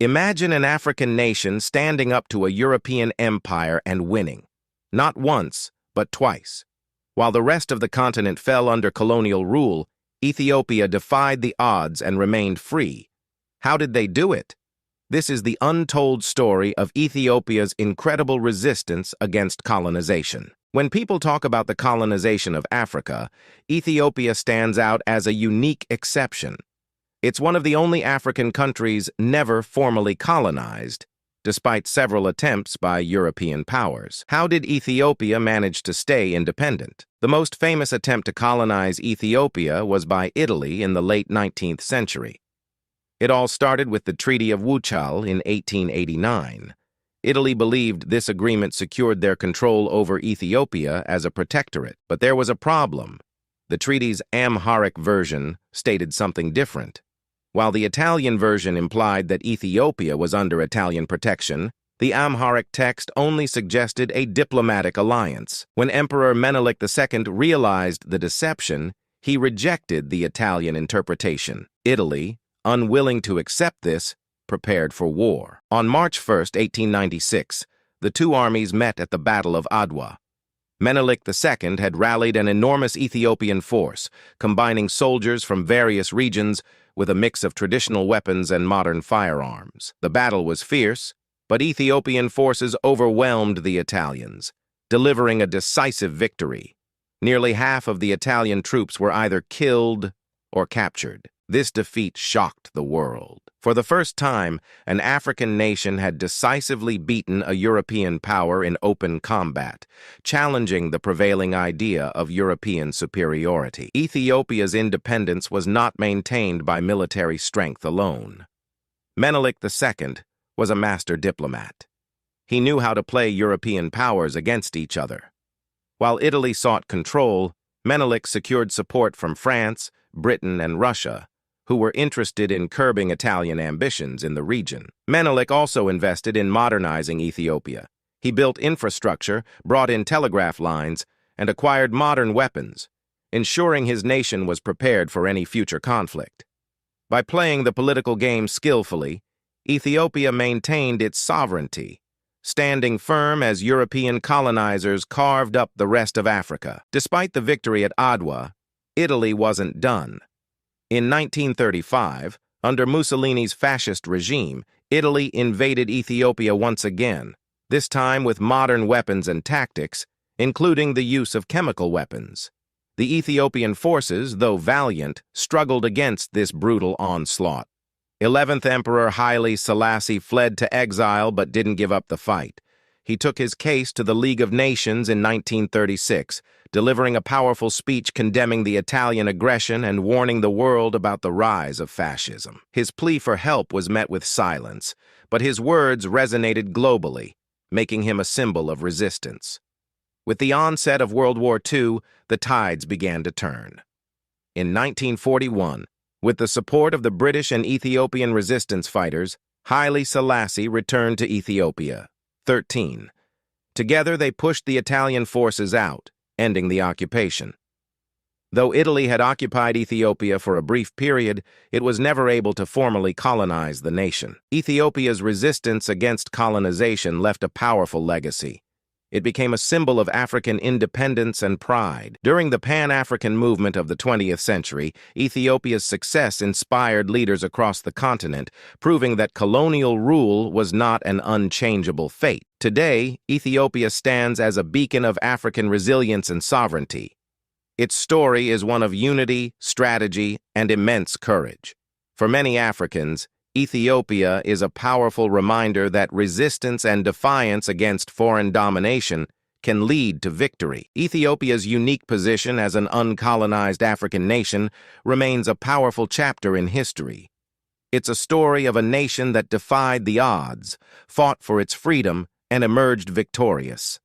Imagine an African nation standing up to a European empire and winning, not once, but twice. While the rest of the continent fell under colonial rule, Ethiopia defied the odds and remained free. How did they do it? This is the untold story of Ethiopia's incredible resistance against colonization. When people talk about the colonization of Africa, Ethiopia stands out as a unique exception. It's one of the only African countries never formally colonized, despite several attempts by European powers. How did Ethiopia manage to stay independent? The most famous attempt to colonize Ethiopia was by Italy in the late 19th century. It all started with the Treaty of Wuchal in 1889. Italy believed this agreement secured their control over Ethiopia as a protectorate, but there was a problem. The treaty's Amharic version stated something different. While the Italian version implied that Ethiopia was under Italian protection, the Amharic text only suggested a diplomatic alliance. When Emperor Menelik II realized the deception, he rejected the Italian interpretation. Italy, unwilling to accept this, prepared for war. On March 1, 1896, the two armies met at the Battle of Adwa. Menelik II had rallied an enormous Ethiopian force, combining soldiers from various regions with a mix of traditional weapons and modern firearms. The battle was fierce, but Ethiopian forces overwhelmed the Italians, delivering a decisive victory. Nearly half of the Italian troops were either killed or captured. This defeat shocked the world. For the first time, an African nation had decisively beaten a European power in open combat, challenging the prevailing idea of European superiority. Ethiopia's independence was not maintained by military strength alone. Menelik II was a master diplomat. He knew how to play European powers against each other. While Italy sought control, Menelik secured support from France, Britain, and Russia, who were interested in curbing Italian ambitions in the region. Menelik also invested in modernizing Ethiopia. He built infrastructure, brought in telegraph lines, and acquired modern weapons, ensuring his nation was prepared for any future conflict. By playing the political game skillfully, Ethiopia maintained its sovereignty, standing firm as European colonizers carved up the rest of Africa. Despite the victory at Adwa, Italy wasn't done. In 1935, under Mussolini's fascist regime, Italy invaded Ethiopia once again, this time with modern weapons and tactics, including the use of chemical weapons. The Ethiopian forces, though valiant, struggled against this brutal onslaught. 11th Emperor Haile Selassie fled to exile but didn't give up the fight. He took his case to the League of Nations in 1936, delivering a powerful speech condemning the Italian aggression and warning the world about the rise of fascism. His plea for help was met with silence, but his words resonated globally, making him a symbol of resistance. With the onset of World War II, the tides began to turn. In 1941, with the support of the British and Ethiopian resistance fighters, Haile Selassie returned to Ethiopia. 13. Together they pushed the Italian forces out, ending the occupation. Though Italy had occupied Ethiopia for a brief period, it was never able to formally colonize the nation. Ethiopia's resistance against colonization left a powerful legacy. It became a symbol of African independence and pride. During the Pan-African movement of the 20th century, Ethiopia's success inspired leaders across the continent, proving that colonial rule was not an unchangeable fate. Today, Ethiopia stands as a beacon of African resilience and sovereignty. Its story is one of unity, strategy, and immense courage. For many Africans, Ethiopia is a powerful reminder that resistance and defiance against foreign domination can lead to victory. Ethiopia's unique position as an uncolonized African nation remains a powerful chapter in history. It's a story of a nation that defied the odds, fought for its freedom, and emerged victorious.